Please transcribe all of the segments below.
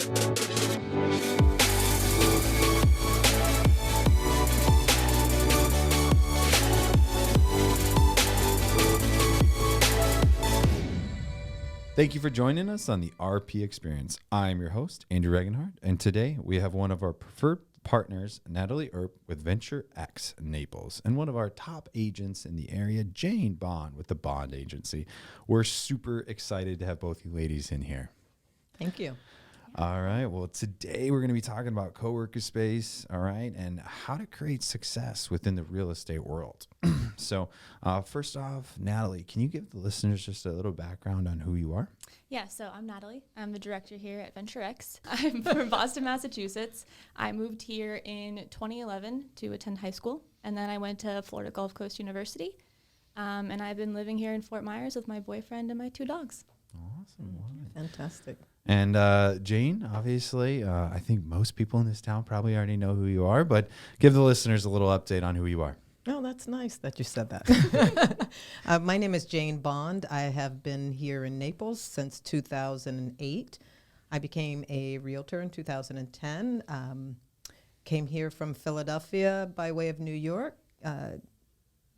Thank you for joining us on the RP Experience. I'm your host, Andrew Regenhardt, and today we have one of our preferred partners, Natalie Earp with VentureX Naples, and one of our top agents in the area, Jane Bond with the Bond Agency. We're super excited to have both you ladies in here. Thank you. All right. Well, today we're going to be talking about coworker space, all right, and how to create success within the real estate world. So first off, Natalie, can you give the listeners just a little background on who you are? Yeah, so I'm Natalie. I'm the director here at VentureX. I'm from Boston, Massachusetts. I moved here in 2011 to attend high school, and then I went to Florida Gulf Coast University, and I've been living here in Fort Myers with my boyfriend and my 2 dogs. Awesome. Wow. Fantastic. And Jane, obviously, I think most people in this town probably already know who you are, but give the listeners a little update on who you are. Oh, that's nice that you said that. My name is Jane Bond. I have been here in Naples since 2008. I became a realtor in 2010. Came here from Philadelphia by way of New York.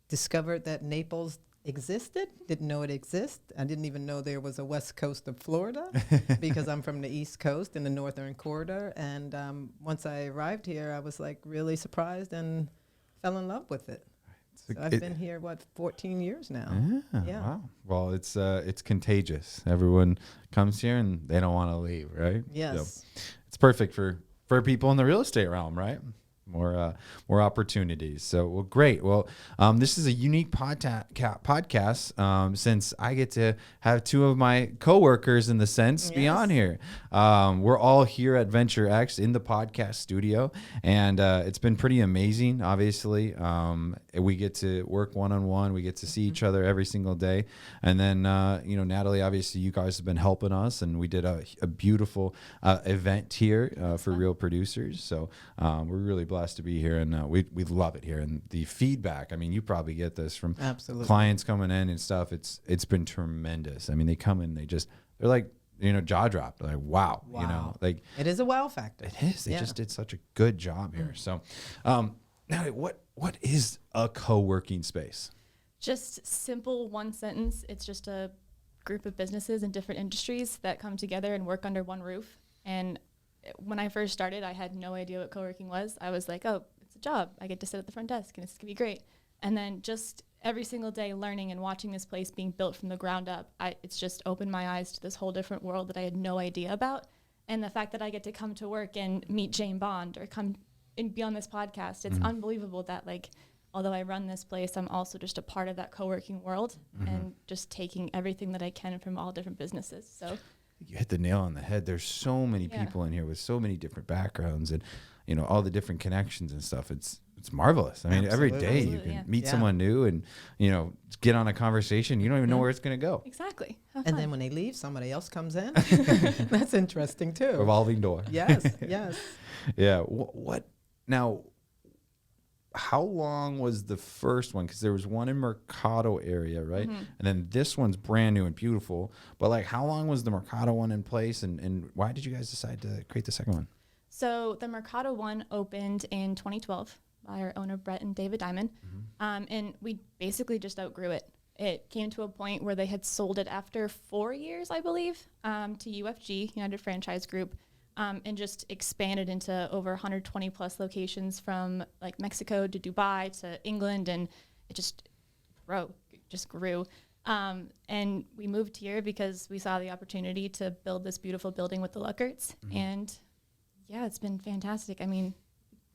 Discovered that Naples existed. Didn't know it existed. I didn't even know there was a west coast of Florida because I'm from the east coast in the northern corridor. And once I arrived here, I was like really surprised and fell in love with it. So I've been here, 14 years now. Yeah. Wow. Well, it's contagious. Everyone comes here and they don't want to leave, right? Yes. So it's perfect for people in the real estate realm, right? More opportunities. So, well, great. Well, this is a unique podcast since I get to have 2 of my coworkers in the sense be on here. We're all here at VentureX in the podcast studio, and it's been pretty amazing. Obviously, we get to work one-on-one. We get to see each other every single day. And then, Natalie, obviously, you guys have been helping us, and we did a beautiful event here for real producers. So we're really blessed to be here, and we love it here. And the feedback, I mean, you probably get this from clients coming in and stuff. It's been tremendous. I mean, they come in, they're like, jaw dropped. They're like, wow. Like it is a wow factor. It is. They just did such a good job here. So, now what is a co-working space? Just simple one sentence. It's just a group of businesses in different industries that come together and work under one roof. And when I first started, I had no idea what co-working was. I was like, oh, it's a job. I get to sit at the front desk, and it's going to be great. And then just every single day learning and watching this place being built from the ground up, it's just opened my eyes to this whole different world that I had no idea about. And the fact that I get to come to work and meet Jane Bond or come and be on this podcast, it's unbelievable that, like, although I run this place, I'm also just a part of that co-working world and just taking everything that I can from all different businesses. So you hit the nail on the head. There's so many people in here with so many different backgrounds and, all the different connections and stuff. It's marvelous. I mean, every day you can meet someone new and, get on a conversation. You don't even know where it's going to go. Exactly. And then when they leave, somebody else comes in. That's interesting too. Revolving door. Yes. Yes. Yeah. What now? How long was the first one? Because there was one in Mercado area, right? And then this one's brand new and beautiful. But like, how long was the Mercado one in place, and why did you guys decide to create the second one? So the Mercado one opened in 2012 by our owner, Brett and David Diamond. And we basically just outgrew it. It came to a point where they had sold it after 4 years, I believe, to UFG, United Franchise Group. And just expanded into over 120 plus locations from like Mexico to Dubai to England, and it just grew. And we moved here because we saw the opportunity to build this beautiful building with the Luckerts, and it's been fantastic. I mean,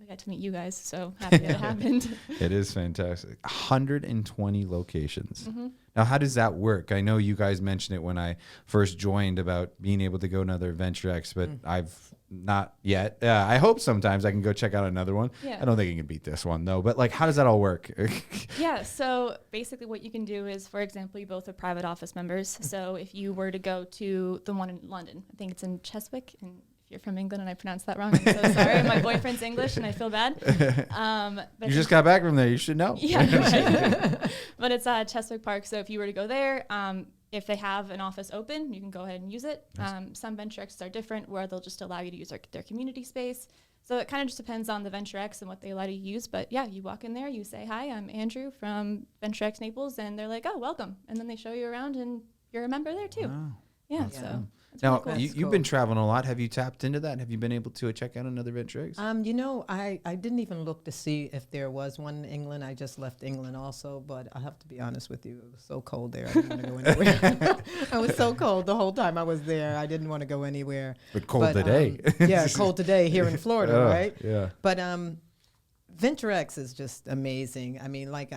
I got to meet you guys, so happy that it happened. It is fantastic. 120 locations. Now, how does that work? I know you guys mentioned it when I first joined about being able to go to another VentureX, but I've not yet. I hope sometimes I can go check out another one. I don't think I can beat this one, though. But, like, how does that all work? So basically what you can do is, for example, you both are private office members. So if you were to go to the one in London, I think it's in Cheswick, and you're from England and I pronounced that wrong, I'm so sorry. My boyfriend's English and I feel bad. But you just got back from there. You should know. Yeah, right. But it's Cheswick Park. So if you were to go there, if they have an office open, you can go ahead and use it. Nice. Some VentureX are different where they'll just allow you to use their community space. So it kind of just depends on the VentureX and what they allow you to use. But yeah, you walk in there, you say, hi, I'm Andrew from VentureX Naples. And they're like, oh, welcome. And then they show you around and you're a member there too. Wow. Yeah. That's So cool. it's Now, really cool. you've been traveling a lot. Have you tapped into that? Have you been able to check out another VentureX? I didn't even look to see if there was one in England. I just left England also, but I have to be honest with you. It was so cold there. I didn't want to go anywhere. I was so cold the whole time I was there. I didn't want to go anywhere. But cold today. Yeah, cold today here in Florida, right? Yeah. But VentureX is just amazing. I mean, like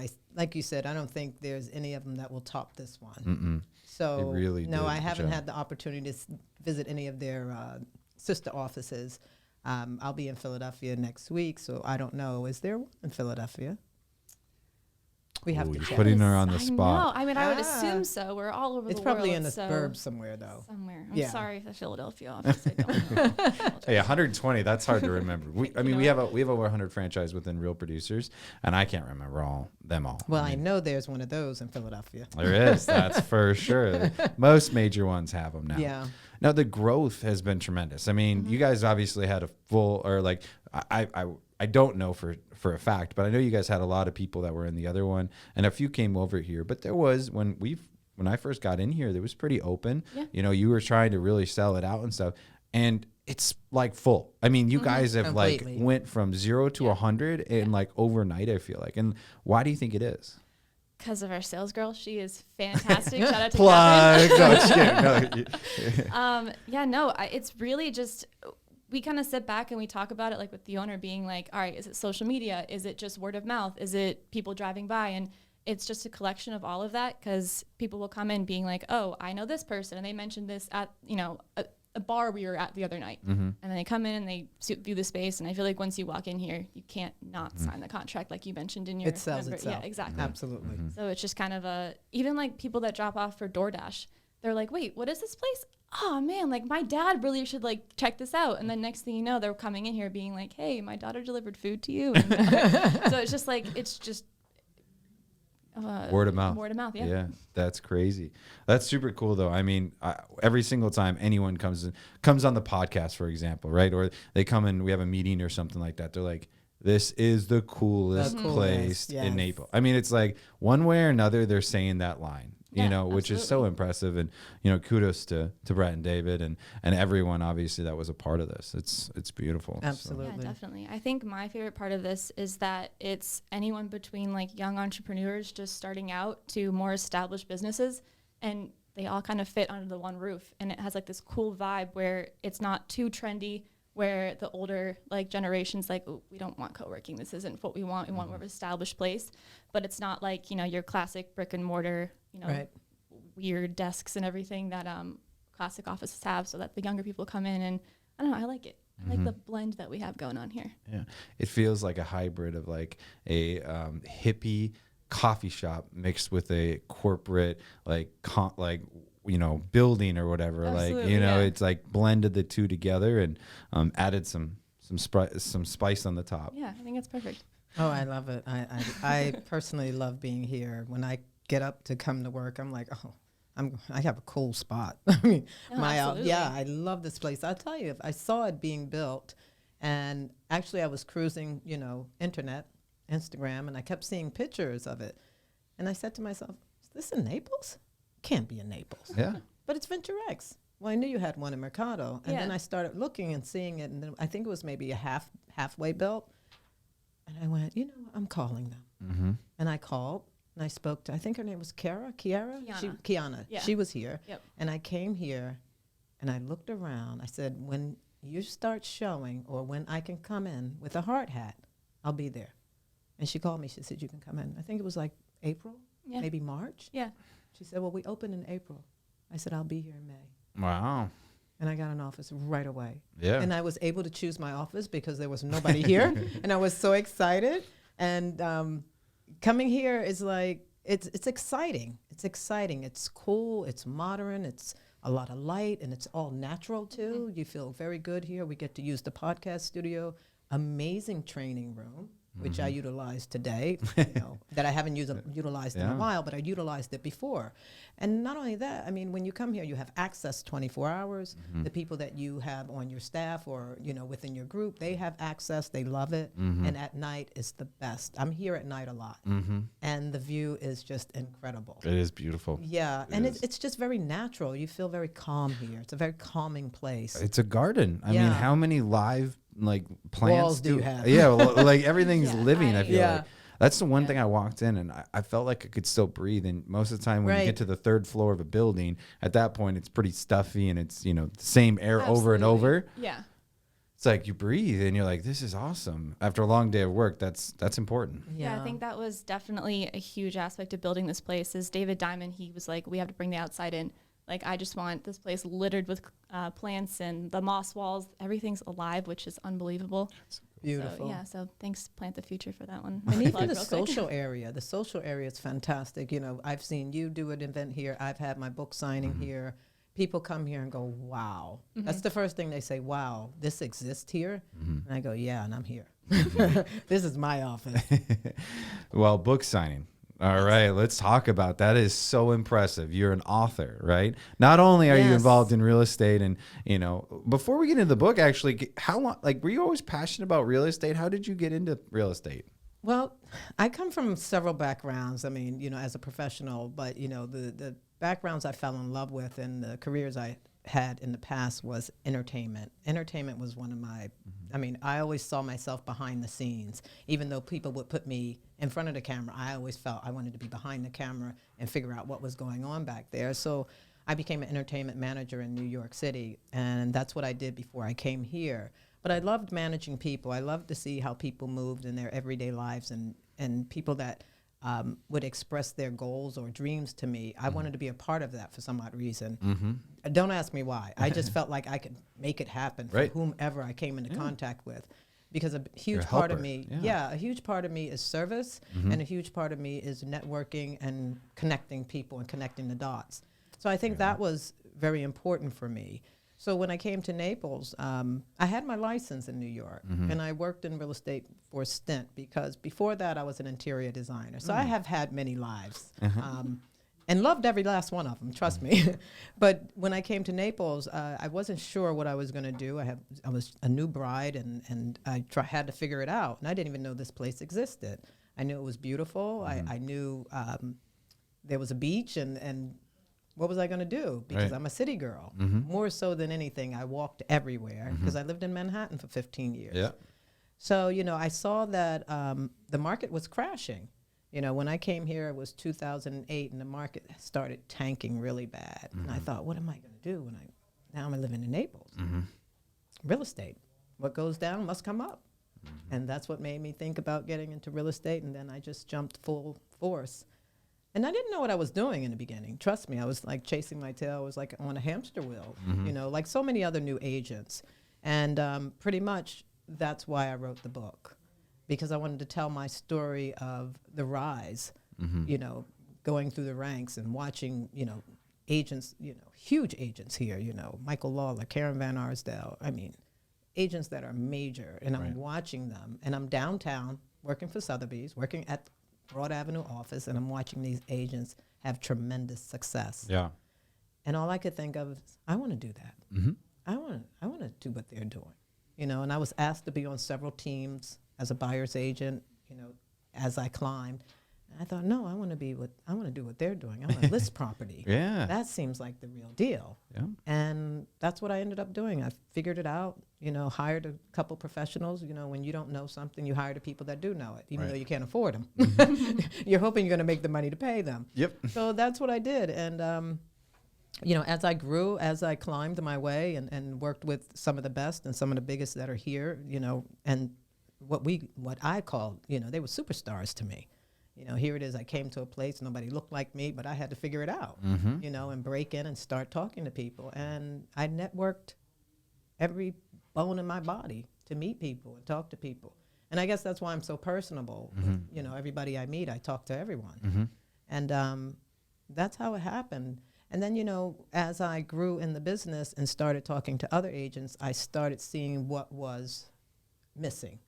you said, I don't think there's any of them that will top this one. Mm-mm. So They really no, did I a good haven't job. had the opportunity to visit any of their sister offices. I'll be in Philadelphia next week, so I don't know. Is there one in Philadelphia? We have Ooh, to you're check. putting her on the I spot. know. I mean, I would Ah. assume so. We're all over It's the world. probably in the so suburbs somewhere, though. somewhere. I'm Yeah. sorry if the Philadelphia office. I don't know. Hey, 120. That's hard to remember. We have over 100 franchise within Real Producers, and I can't remember them all. Well, I know there's one of those in Philadelphia. There is. That's for sure. Most major ones have them now. Yeah. Now the growth has been tremendous. I mean, you guys obviously had a full, or like I don't know for a fact, but I know you guys had a lot of people that were in the other one, and a few came over here. But there was when I first got in here, there was pretty open. Yeah. You know, you were trying to really sell it out and stuff, and it's like full. I mean, you guys have Completely. like went from 0 to 100 in like overnight. I feel like, and why do you think it is? Because of our sales girl. She is fantastic. Shout out to Plug. Catherine. No, just kidding. No. It's really just, we kind of sit back and we talk about it like with the owner being like, all right, is it social media? Is it just word of mouth? Is it people driving by? And it's just a collection of all of that, because people will come in being like, oh, I know this person, and they mentioned this at, a bar we were at the other night. Mm-hmm. And then they come in and they view the space. And I feel like once you walk in here, you can't not sign the contract like you mentioned in your It sells member- itself. Yeah, exactly. Absolutely. So it's just kind of even like people that drop off for DoorDash, they're like, wait, what is this place? Oh man, like my dad really should like check this out. And then next thing you know, they're coming in here being like, hey, my daughter delivered food to you. And, so it's just like, Word of mouth. Word of mouth, yeah. Yeah, that's crazy. That's super cool, though. I mean, every single time anyone comes on the podcast, for example, right? Or they come in, we have a meeting or something like that. They're like, this is the coolest place yes. in Naples. I mean, it's like one way or another, they're saying that line, Yeah, which is so absolutely. impressive. And, kudos to Brett and David and everyone, obviously, that was a part of this. It's beautiful. So. Absolutely. Yeah, definitely. I think my favorite part of this is that it's anyone between like young entrepreneurs just starting out to more established businesses, and they all kind of fit under the one roof. And it has like this cool vibe where it's not too trendy, where the older like generations like, oh, we don't want co-working. This isn't what we want. We want more of an established place. But it's not like, your classic brick and mortar, Right. weird desks and everything that classic offices have, so that the younger people come in, and I don't know, I like it. I like the blend that we have going on here. Yeah, it feels like a hybrid of like a hippie coffee shop mixed with a corporate building or whatever. Absolutely, yeah. It's like blended the two together and added some spice on the top. Yeah, I think it's perfect. Oh, I love it. I personally love being here. When I get up to come to work, I'm like, oh, I have a cool spot. I mean, Oh, absolutely. I love this place. I'll tell you, I saw it being built, and actually I was cruising, internet, Instagram, and I kept seeing pictures of it, and I said to myself, is this in Naples? Can't be in Naples. Yeah. But it's VentureX. Well, I knew you had one in Mercado, and then Yeah. I started looking and seeing it, and then I think it was maybe a halfway built, and I went, I'm calling them, Mm-hmm. and I called. And I spoke to, I think her name was Kiana. Kiana. Yeah. She was here. Yep. And I came here and I looked around. I said, when you start showing or when I can come in with a hard hat, I'll be there. And she called me. She said, you can come in. I think it was like April, Yeah. maybe March. Yeah. She said, well, we open in April. I said, I'll be here in May. Wow. And I got an office right away. Yeah. And I was able to choose my office because there was nobody here. And I was so excited. And coming here is like, it's exciting. It's exciting. It's cool. It's modern. It's a lot of light, and it's all natural too. You feel very good here. We get to use the podcast studio. Amazing training room. which I utilize today, that I haven't utilized in a while, but I utilized it before. And not only that, I mean, when you come here, you have access 24 hours. The people that you have on your staff or, within your group, they have access. They love it. And at night is the best. I'm here at night a lot. And the view is just incredible. It is beautiful. Yeah. And it's just very natural. You feel very calm here. It's a very calming place. It's a garden. I mean, how many live plants walls do you have? Yeah, everything's living. I feel Yeah. like that's the one thing I walked in and I felt like I could still breathe. And most of the time when you get to the third floor of a building, at that point it's pretty stuffy and it's the same air over and over. Yeah. It's like you breathe and you're like, this is awesome. After a long day of work, that's important. Yeah, I think that was definitely a huge aspect of building this place. Is David Diamond, he was like, we have to bring the outside in. Like, I just want this place littered with plants and the moss walls. Everything's alive, which is unbelievable. Beautiful. So thanks, Plant the Future, for that one. And even the social area. The social area is fantastic. I've seen you do an event here. I've had my book signing here. People come here and go, wow. That's the first thing they say, wow, this exists here? And I go, yeah, and I'm here. This is my office. Well, book signing. All right, let's talk about that. Is so impressive. You're an author, right? Not only are you involved in real estate and, before we get into the book, actually, how long, were you always passionate about real estate? How did you get into real estate? Well, I come from several backgrounds. I mean, as a professional, but, the backgrounds I fell in love with and the careers I had in the past was entertainment. Entertainment was one of my, I always saw myself behind the scenes. Even though people would put me in front of the camera, I always felt I wanted to be behind the camera and figure out what was going on back there. So I became an entertainment manager in New York City, and that's what I did before I came here. But I loved managing people. I loved to see how people moved in their everyday lives and people that would express their goals or dreams to me. I wanted to be a part of that for some odd reason. Don't ask me why. I just felt like I could make it happen for whomever I came into contact with. Because a huge part of me, a huge part of me is service, and a huge part of me is networking and connecting people and connecting the dots. So I think that was very important for me. So when I came to Naples, I had my license in New York, and I worked in real estate for a stint because before that I was an interior designer. So I have had many lives and loved every last one of them, trust me. But when I came to Naples, I wasn't sure what I was going to do. I was a new bride, and I had to figure it out. And I didn't even know this place existed. I knew it was beautiful. I knew there was a beach, and what was I going to do? Because I'm a city girl. More so than anything, I walked everywhere because I lived in Manhattan for 15 years. Yeah. So, I saw that the market was crashing. When I came here, it was 2008, and the market started tanking really bad. And I thought, what am I going to do when now I'm living in Naples? Real estate. What goes down must come up. And that's what made me think about getting into real estate, and then I just jumped full force. And I didn't know what I was doing in the beginning. Trust me, I was like chasing my tail. I was like on a hamster wheel, like so many other new agents. And pretty much that's why I wrote the book, because I wanted to tell my story of the rise, going through the ranks and watching, agents, huge agents here, Michael Lawler, Karen Van Arsdale. I mean, agents that are major. And I'm watching them. And I'm downtown working for Sotheby's, working at Broad Avenue office, and I'm watching these agents have tremendous success. Yeah. And all I could think of is, I want to do that. I want to do what they're doing. And I was asked to be on several teams as a buyer's agent, as I climbed. And I thought, no, I want to do what they're doing. I want to list property. Yeah. That seems like the real deal. Yeah. And that's what I ended up doing. I figured it out, hired a couple professionals. When you don't know something, you hire the people that do know it, even though you can't afford them. You're hoping you're going to make the money to pay them. Yep. So that's what I did. And, as I grew, as I climbed my way and worked with some of the best and some of the biggest that are here, and what I call, they were superstars to me. Here it is. I came to a place, nobody looked like me, but I had to figure it out, and break in and start talking to people. And I networked every bone in my body to meet people and talk to people. And I guess that's why I'm so personable. With, everybody I meet, I talk to everyone. And that's how it happened. And then, as I grew in the business and started talking to other agents, I started seeing what was missing.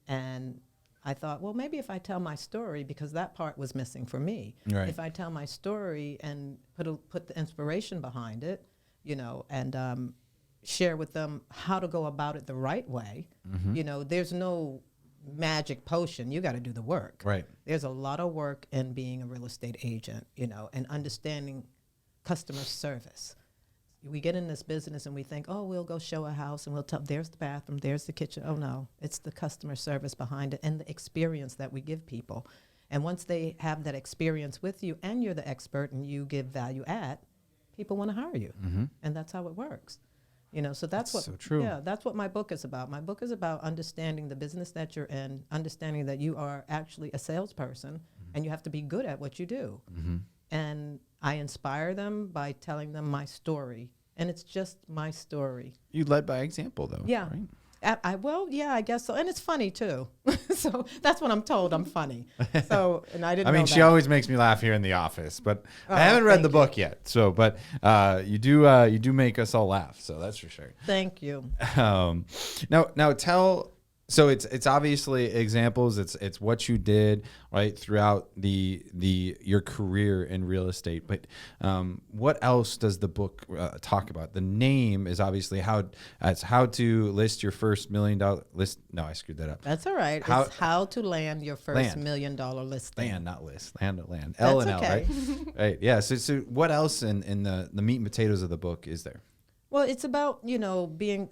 And I thought, well, maybe if I tell my story, because that part was missing for me. Right. If I tell my story and put the inspiration behind it, and share with them how to go about it the right way. There's no magic potion. You got to do the work. Right. There's a lot of work in being a real estate agent, and understanding customer service. We get in this business and we think, oh, we'll go show a house and we'll tell, there's the bathroom, there's the kitchen. Oh, no, it's the customer service behind it and the experience that we give people. And once they have that experience with you and you're the expert and you give value add, people want to hire you. And that's how it works. So that's what, so true. Yeah, that's what my book is about. My book is about understanding the business that you're in, understanding that you are actually a salesperson and you have to be good at what you do. And I inspire them by telling them my story. And it's just my story. You led by example, though. Yeah. Right? I guess so. And it's funny, too. So that's what I'm told. I'm funny. So, and I didn't I know mean, she that. always makes me laugh here in the office, but I haven't read the book yet. So, but you do make us all laugh. So that's for sure. Thank you. Now tell. So it's obviously examples. It's what you did right throughout your career in real estate. But what else does the book talk about? The name is obviously how to list your first $1 million list. No, I screwed that up. That's all right. It's how to land your first $1 million listing. Land, not list. Land. L and L, okay. right? Right. Yeah. So what else in the meat and potatoes of the book is there? Well, it's about,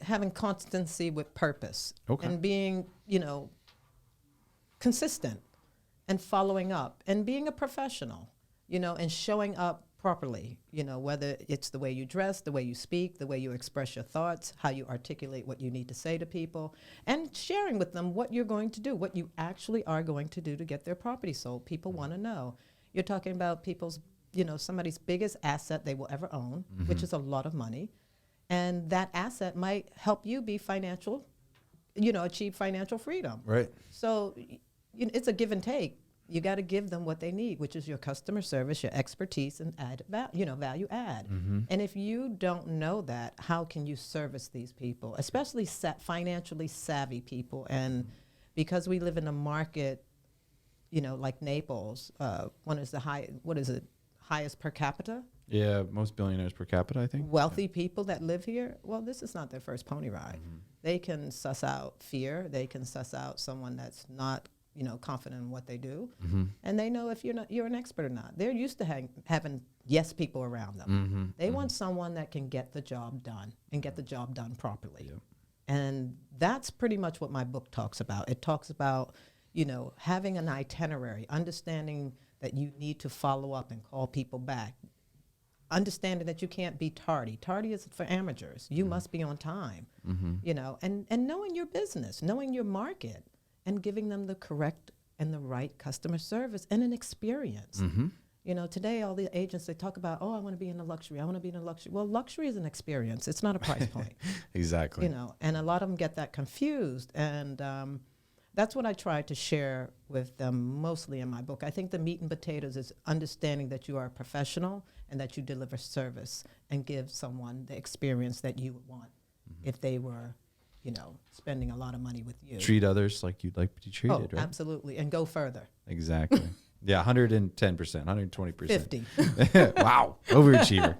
having constancy with purpose. Okay. And being, consistent and following up and being a professional, and showing up properly, whether it's the way you dress, the way you speak, the way you express your thoughts, how you articulate what you need to say to people, and sharing with them what you're going to do, what you actually are going to do to get their property sold. People want to know. You're talking about people's, somebody's biggest asset they will ever own, which is a lot of money. And that asset might help you be financial, achieve financial freedom. Right. So it's a give and take. You got to give them what they need, which is your customer service, your expertise, and value add. And if you don't know that, how can you service these people, especially financially savvy people? And because we live in a market, like Naples, highest per capita? Yeah, most billionaires per capita, I think. Wealthy people that live here, well, this is not their first pony ride. They can suss out fear. They can suss out someone that's not, confident in what they do. And they know if you're an expert or not. They're used to having yes people around them. They want someone that can get the job done and get the job done properly. Yep. And that's pretty much what my book talks about. It talks about, having an itinerary, understanding that you need to follow up and call people back. Understanding that you can't be tardy. Tardy is for amateurs. You must be on time, and knowing your business, knowing your market, and giving them the correct and the right customer service and an experience. Today all the agents, they talk about, I want to be in a luxury. I want to be in a luxury. Well, luxury is an experience. It's not a price point. Exactly. And a lot of them get that confused. And that's what I try to share with them mostly in my book. I think the meat and potatoes is understanding that you are a professional and that you deliver service and give someone the experience that you would want if they were, spending a lot of money with you. Treat others like you'd like to be treated, right? Absolutely. And go further. Exactly. Yeah, 110%, 120%. 50. Wow, overachiever.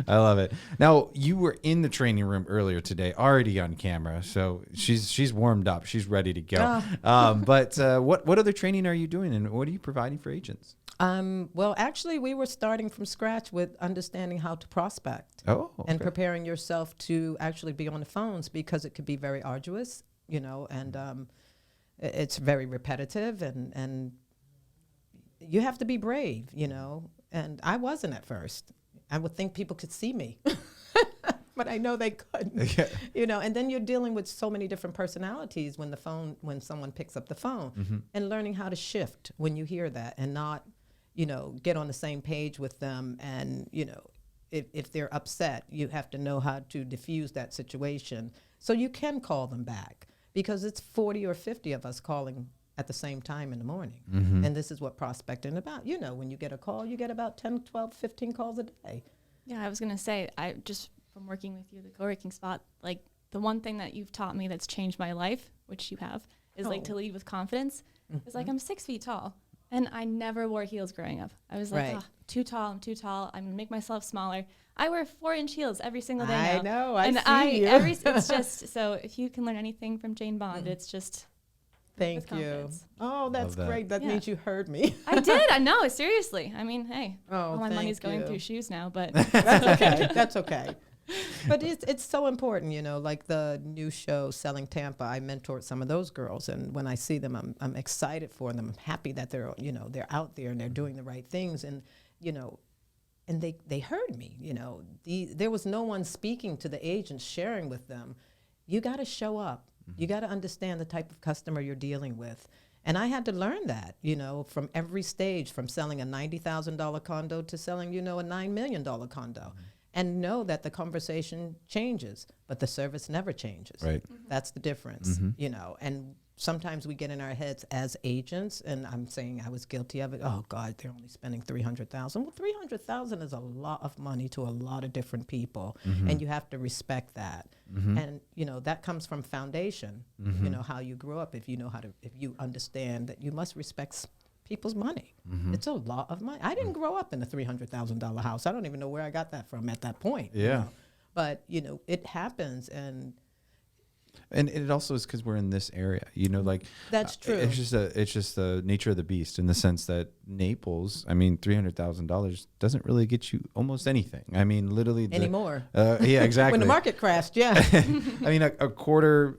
I love it. Now, you were in the training room earlier today, already on camera, so she's warmed up. She's ready to go. But what other training are you doing, and what are you providing for agents? Well, actually, we were starting from scratch with understanding how to prospect and preparing yourself to actually be on the phones, because it could be very arduous, and it's very repetitive, and you have to be brave, and I wasn't at first. I would think people could see me, but I know they couldn't, and then you're dealing with so many different personalities when someone picks up the phone, and learning how to shift when you hear that and not, get on the same page with them. And, if they're upset, you have to know how to diffuse that situation so you can call them back, because it's 40 or 50 of us calling at the same time in the morning. And this is what prospecting about. When you get a call, you get about 10, 12, 15 calls a day. Yeah, I was going to say, I just from working with you at the co-working spot, like the one thing that you've taught me that's changed my life, which you have, is like to lead with confidence. It's like, I'm 6 feet tall and I never wore heels growing up. I was like, Right. too tall. I'm too tall. I'm gonna make myself smaller. I wear 4-inch heels every single day I now. know. And see you. it's just, so if you can learn anything from Jane Bond, it's just, Thank with you. confidence. Oh, that's that. great. That Yeah. means you heard me. I did. I know. Seriously. I mean, hey, Oh, all my money's thank going you. through shoes now, but That's okay. That's okay. But it's so important, you know, like the new show, Selling Tampa, I mentored some of those girls. And when I see them, I'm excited for them. I'm happy that they're, you know, they're out there and they're doing the right things. And, you know, and they heard me, you know. There was no one speaking to the agents, sharing with them. You got to show up. You got to understand the type of customer you're dealing with. And I had to learn that, you know, from every stage, from selling a $90,000 condo to selling, you know, a $9 million condo. And know that the conversation changes, but the service never changes. Right. That's the difference, you know. And sometimes we get in our heads as agents, and I'm saying I was guilty of it. Oh God, they're only spending $300,000. Well, $300,000 is a lot of money to a lot of different people, and you have to respect that. And you know that comes from foundation. You know how you grew up. If you know if you understand that you must respect people's money. It's a lot of money. I didn't grow up in a $300,000 house. I don't even know where I got that from at that point. Yeah. You know? But, you know, it happens. And it also is because we're in this area, you know, like that's true. It's just the nature of the beast in the sense that Naples, I mean, $300,000 doesn't really get you almost anything. I mean, literally Anymore. Yeah, exactly. When the market crashed, yeah. I mean, a quarter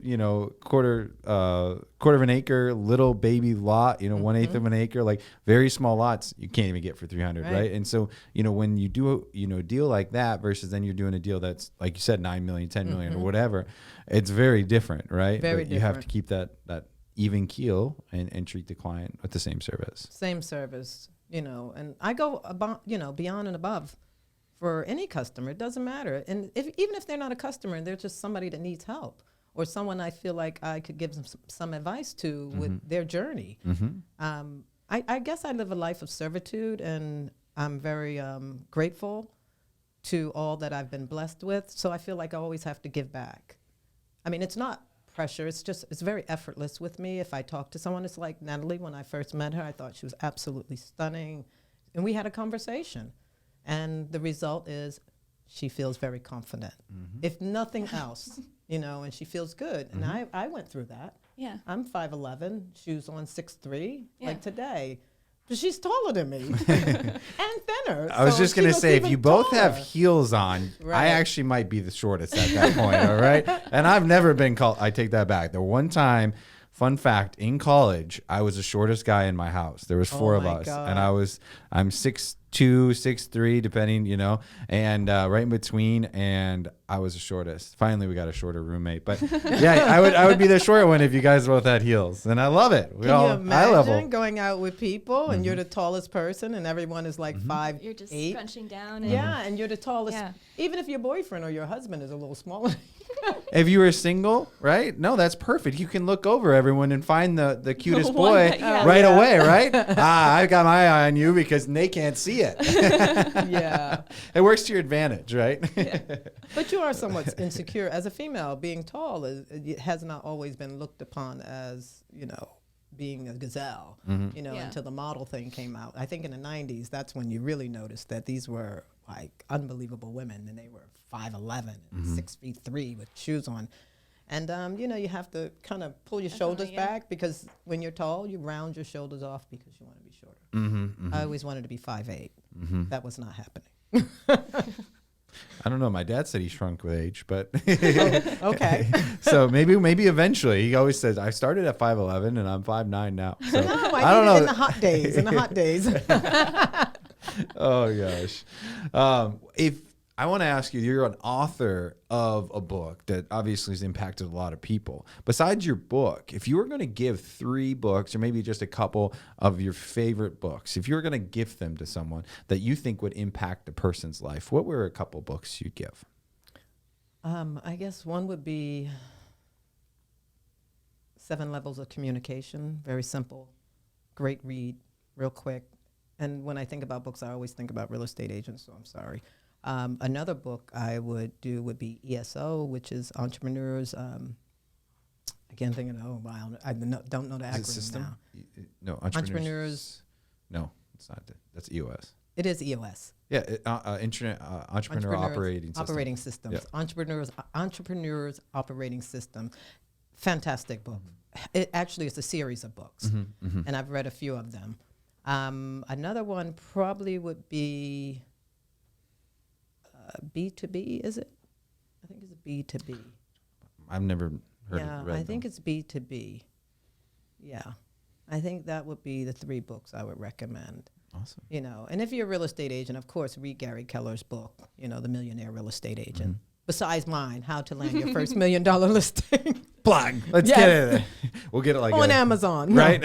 of an acre, little baby lot, you know, 1/8 of an acre, like very small lots, you can't even get for 300, right? And so, you know, when you do a deal like that versus then you're doing a deal that's like you said, 9 million, 10 million or whatever, it's very different, right? Very but you have to different. keep that even keel and treat the client with the same service. Same service, you know, and I go about, you know, beyond and above for any customer. It doesn't matter. And even if they're not a customer and they're just somebody that needs help or someone I feel like I could give them some advice to with their journey. I guess I live a life of servitude, and I'm very grateful to all that I've been blessed with. So I feel like I always have to give back. I mean, it's not pressure. It's very effortless with me. If I talk to someone, it's like Natalie, when I first met her, I thought she was absolutely stunning. And we had a conversation. And the result is she feels very confident. If nothing else, you know, and she feels good. And I went through that. yeah. I'm 5'11", shoes on 6'3", Yeah. like today. But she's taller than me and thinner. I was so just she going to looks say, if even you both have taller. heels on, I Right. actually might be the shortest at that point, all right? And I've never been called, I take that back. The one time, fun fact, in college, I was the shortest guy in my house. There was 4 of my us. God. And I'm 6'2", 6'3", depending, you know, and right in between, and I was the shortest. Finally, we got a shorter roommate. But yeah, I would be the short one if you guys both had heels. And I love it. We Can all you high level. imagine going out with people and you're the tallest person and everyone is like 5'8"? You're just scrunching down. And Yeah, and you're the tallest. Yeah. Even if your boyfriend or your husband is a little smaller. If you were single, right? No, that's perfect. You can look over everyone and find the cutest One boy that- yeah. right Yeah. away, right? I got my eye on you because they can't see it. Yeah. It works to your advantage, right? But you are somewhat insecure. As a female, being tall it has not always been looked upon as, you know, being a gazelle, you know, Yeah. until the model thing came out. I think in the 90s, that's when you really noticed that these were like unbelievable women, and they were 5'11" and 6'3" with shoes on. And, you know, you have to kind of pull your shoulders yeah. back because when you're tall, you round your shoulders off because you want to be shorter. I always wanted to be 5'8". That was not happening. I don't know. My dad said he shrunk with age, but Okay. so maybe eventually. He always says I started at 5'11" and I'm 5'9" now. So No, I don't did it know. in the hot days. In the hot days. Oh gosh. If I want to ask you, you're an author of a book that obviously has impacted a lot of people. Besides your book, if you were going to give 3 books or maybe just a couple of your favorite books, if you were going to gift them to someone that you think would impact a person's life, what were a couple books you'd give? I guess one would be 7 Levels of Communication. Very simple, great read, real quick. And when I think about books, I always think about real estate agents, so I'm sorry. Another book I would do would be ESO, which is entrepreneurs. I I can't think of I don't know the Is it acronym system? now. No, Entrepreneurs. No, it's not. That's EOS. It is EOS. Yeah, Internet Entrepreneur Operating System. Operating systems. Yeah. Entrepreneurs Operating System. Fantastic book. It actually is a series of books, and I've read a few of them. Another one probably would be B2B, is it? I think it's B2B. I've never heard Yeah, read I them. think it's B2B. Yeah. I think that would be the 3 books I would recommend. Awesome. You know, and if you're a real estate agent, of course, read Gary Keller's book, you know, The Millionaire Real Estate Agent. Besides mine, How to Land Your First $1 Million Listing. Plug. Let's Yes. get it. We'll get it like On Amazon. right?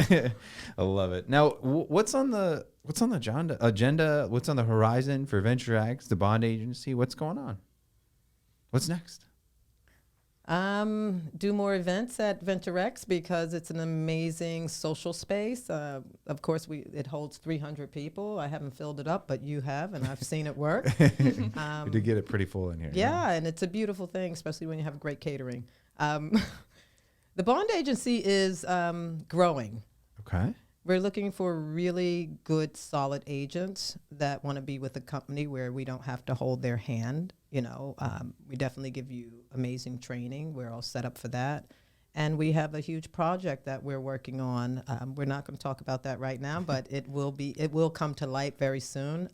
I love it. Now, what's on the agenda? What's on the horizon for VentureX, the bond agency? What's going on? What's next? Do more events at VentureX because it's an amazing social space. Of course, it holds 300 people. I haven't filled it up, but you have, and I've seen it work. We did get it pretty full in here. Yeah, and it's a beautiful thing, especially when you have great catering. The bond agency is growing. Okay. We're looking for really good, solid agents that want to be with a company where we don't have to hold their hand. You know, we definitely give you amazing training. We're all set up for that. And we have a huge project that we're working on. We're not going to talk about that right now, but it will come to light very soon.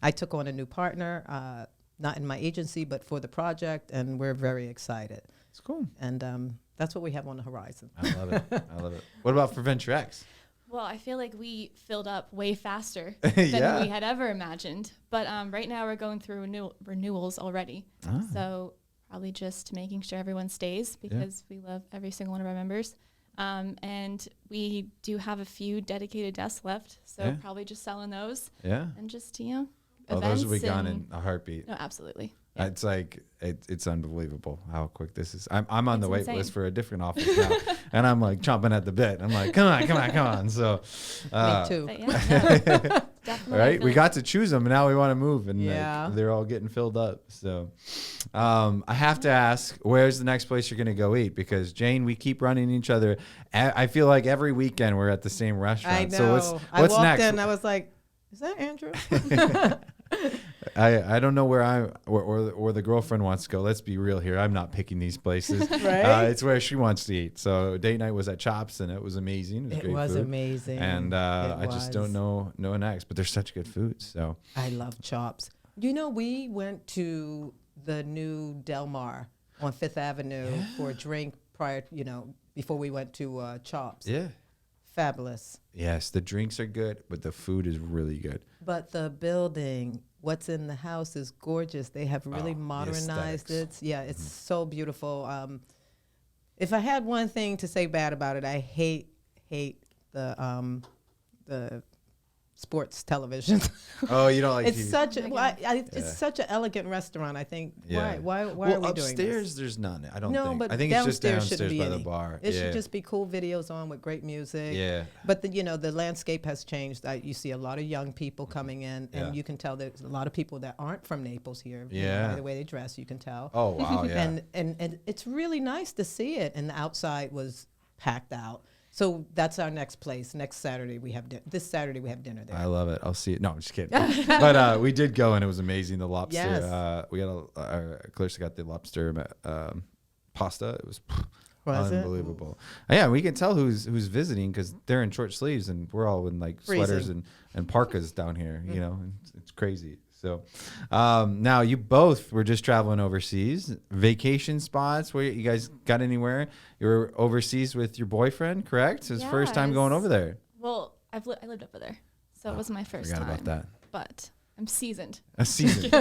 I took on a new partner, not in my agency, but for the project, and we're very excited. It's cool. And that's what we have on the horizon. I love it. I love it. What about for VentureX? Well, I feel like we filled up way faster Yeah. than we had ever imagined. But right now we're going through renewals already. Ah. So probably just making sure everyone stays because we love every single one of our members. And we do have a few dedicated desks left. So probably just selling those Yeah. and just, you know, Oh, those will be events gone and- in a heartbeat. No, absolutely. It's like it's unbelievable how quick this is. I'm on the wait insane. list for a different office now, and I'm like chomping at the bit. I'm like, come on. So, Me too. But yeah, no, definitely. right, we got to choose them, and now we want to move, and Yeah. like, they're all getting filled up. So, I have to ask, where's the next place you're gonna go eat? Because Jane, we keep running each other. I feel like every weekend we're at the same restaurant. I know. So I what's walked next? in, I was like, is that Andrew? I don't know where or the girlfriend wants to go. Let's be real here. I'm not picking these places. Right? It's where she wants to eat. So date night was at Chops, and it was amazing. It was great food. amazing. And I just don't was. know next. But they're such good food. So I love Chops. You know, we went to the new Del Mar on Fifth Avenue for a drink before we went to Chops. yeah, Fabulous. yes, the drinks are good, but the food is really good. But the building, what's in the house is gorgeous. They have really the modernized aesthetics. it. Yeah, it's so beautiful. If I had one thing to say bad about it, I hate the sports television. Oh, you don't like It's TV? such a, well, Yeah. it's such an elegant restaurant. I think. Yeah. Why are well, we doing upstairs this? there's none. I don't No, think. but I think it's just downstairs shouldn't downstairs be by any. the bar. It yeah. should just be cool videos on with great music. Yeah. But the landscape has changed. You see a lot of young people coming in, Yeah. and you can tell there's a lot of people that aren't from Naples here. You know, Yeah. by the way they dress, you can tell. Oh wow. Yeah. And it's really nice to see it. And the outside was packed out. So that's our next place. Next Saturday this Saturday we have dinner there. I love it. I'll see it. No, I'm just kidding. But we did go, and it was amazing. The lobster. Yes. We got Clarissa got the lobster pasta. It was Was it? unbelievable. Yeah, we can tell who's visiting because they're in short sleeves, and we're all in like sweaters Freezing. and parkas down here. You know, and it's crazy. So now you both were just traveling overseas, vacation spots. Where you guys got anywhere? You were overseas with your boyfriend, correct? His first time going over there. Well, I lived over there, so it wasn't my first Forgot time. about that. But I'm seasoned. A season.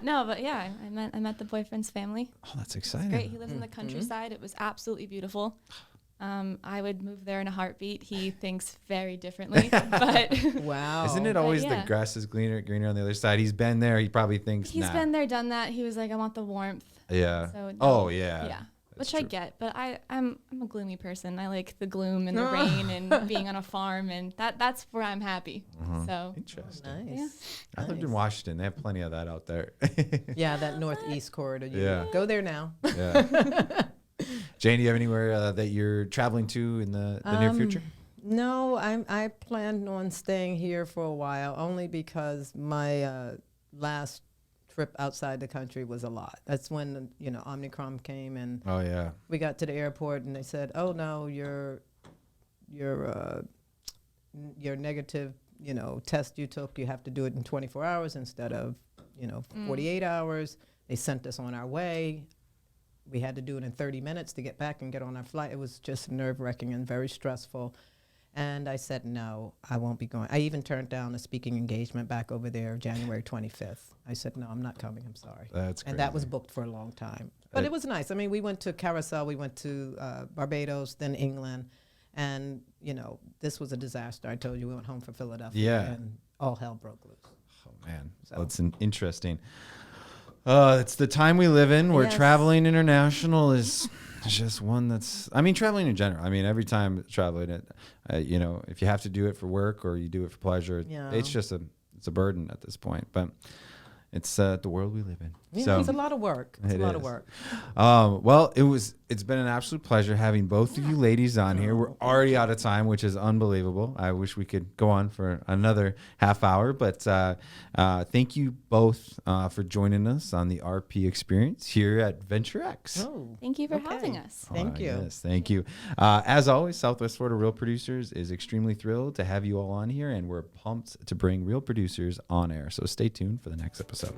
No, but yeah, I met the boyfriend's family. Oh, that's It's exciting. great. He lives in the countryside. It was absolutely beautiful. I would move there in a heartbeat. He thinks very differently, but Wow. Isn't it always yeah. the grass is greener on the other side? He's been there. He probably thinks he's nah. been there, done that. He was like, I want the warmth. Yeah. So Oh yeah. Yeah. That's Which I true. get, but I'm a gloomy person. I like the gloom and the rain and being on a farm, and that's where I'm happy. So Interesting. Nice. I lived in Nice. Washington. They have plenty of that out there. Yeah, that northeast corridor. Yeah. Go there now. Yeah. Jane, do you have anywhere that you're traveling to in the near future? No, I planned on staying here for a while, only because my last trip outside the country was a lot. That's when Omicron came, and Oh yeah. we got to the airport and they said, "Oh no, your negative, test you took, you have to do it in 24 hours instead of 48 hours." They sent us on our way. We had to do it in 30 minutes to get back and get on our flight. It was just nerve-wracking and very stressful. And I said, no, I won't be going. I even turned down a speaking engagement back over there January 25th. I said, no, I'm not coming. I'm sorry. That's and that was booked for a long time. But it was nice. I mean, we went to Carousel. We went to Barbados, then England. And, this was a disaster. I told you we went home for Philadelphia. Yeah. And all hell broke loose. Oh, man. So. Well, it's interesting. It's the time we live in where Yes. traveling international is just one that's, traveling in general. Every time traveling, if you have to do it for work or you do it for pleasure, Yeah. it's a burden at this point. But it's the world we live in. Yeah, So it's a lot of work. It's a lot of work. Well, it's been an absolute pleasure having both of you ladies on here. We're already out of time, which is unbelievable. I wish we could go on for another half hour, but thank you both for joining us on the RP Experience here at VentureX. Oh, Thank you for okay. having us. Thank you. Yes, thank you. As always, Southwest Florida Real Producers is extremely thrilled to have you all on here, and we're pumped to bring real producers on air. So stay tuned for the next episode.